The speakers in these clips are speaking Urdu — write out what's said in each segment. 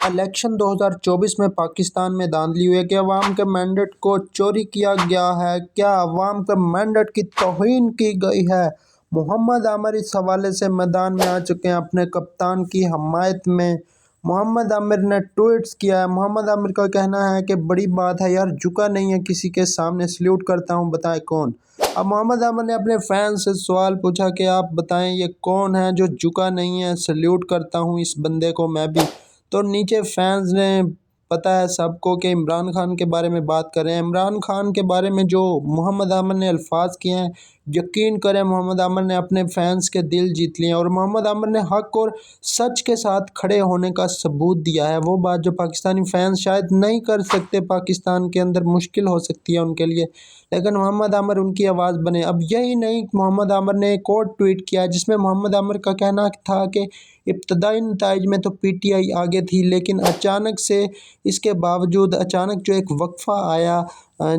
الیکشن 2024 میں پاکستان میں دھاندلی ہوئی ہے کہ عوام کے مینڈیٹ کو چوری کیا گیا ہے؟ کیا عوام کے مینڈیٹ کی توہین کی گئی ہے؟ محمد عامر اس حوالے سے میدان میں آ چکے ہیں اپنے کپتان کی حمایت میں۔ محمد عامر نے ٹویٹس کیا ہے۔ محمد عامر کا کہنا ہے کہ بڑی بات ہے یار، جھکا نہیں ہے کسی کے سامنے، سلیوٹ کرتا ہوں، بتائیں کون؟ اب محمد عامر نے اپنے فینس سے سوال پوچھا کہ آپ بتائیں یہ کون ہے جو جھکا نہیں ہے، سلیوٹ کرتا ہوں اس بندے کو میں بھی۔ تو نیچے فینز نے پتہ ہے سب کو کہ عمران خان کے بارے میں بات کر رہے ہیں۔ عمران خان کے بارے میں جو محمد عامر نے الفاظ کیے ہیں، یقین کریں محمد عامر نے اپنے فینز کے دل جیت لیے ہیں، اور محمد عامر نے حق اور سچ کے ساتھ کھڑے ہونے کا ثبوت دیا ہے۔ وہ بات جو پاکستانی فینز شاید نہیں کر سکتے، پاکستان کے اندر مشکل ہو سکتی ہے ان کے لیے، لیکن محمد عامر ان کی آواز بنے۔ اب یہی نہیں، محمد عامر نے ایک اور ٹویٹ کیا جس میں محمد عامر کا کہنا تھا کہ ابتدائی نتائج میں تو پی ٹی آئی آگے تھی، لیکن اچانک سے اس کے باوجود اچانک جو ایک وقفہ آیا،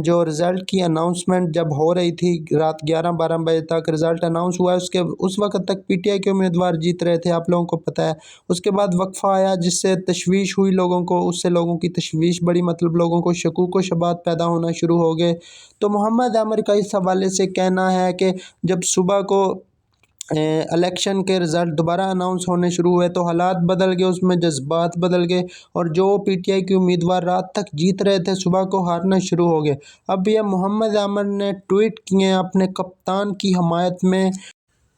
جو رزلٹ کی اناؤنسمنٹ جب ہو رہی تھی رات 11-12 بجے تک رزلٹ اناؤنس ہوا ہے، اس وقت تک پی ٹی آئی کے امیدوار جیت رہے تھے، آپ لوگوں کو پتہ ہے۔ اس کے بعد وقفہ آیا جس سے تشویش ہوئی لوگوں کو، اس سے لوگوں کی تشویش بڑی، مطلب لوگوں کو شکوک و شبہات پیدا ہونا شروع ہو گئے۔ تو محمد عامر کا اس حوالے سے کہنا ہے کہ جب صبح کو الیکشن کے رزلٹ دوبارہ اناؤنس ہونے شروع ہوئے تو حالات بدل گئے، اس میں جذبات بدل گئے، اور جو پی ٹی آئی کے امیدوار رات تک جیت رہے تھے صبح کو ہارنا شروع ہو گئے۔ اب یہ محمد عامر نے ٹویٹ کیے ہیں اپنے کپتان کی حمایت میں،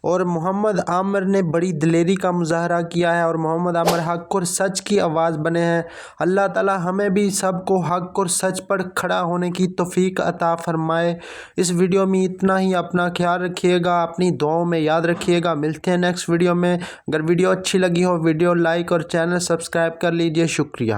اور محمد عامر نے بڑی دلیری کا مظاہرہ کیا ہے، اور محمد عامر حق اور سچ کی آواز بنے ہیں۔ اللہ تعالی ہمیں بھی سب کو حق اور سچ پر کھڑا ہونے کی توفیق عطا فرمائے۔ اس ویڈیو میں اتنا ہی، اپنا خیال رکھیے گا، اپنی دعاؤں میں یاد رکھیے گا۔ ملتے ہیں نیکسٹ ویڈیو میں۔ اگر ویڈیو اچھی لگی ہو، ویڈیو لائک اور چینل سبسکرائب کر لیجئے۔ شکریہ۔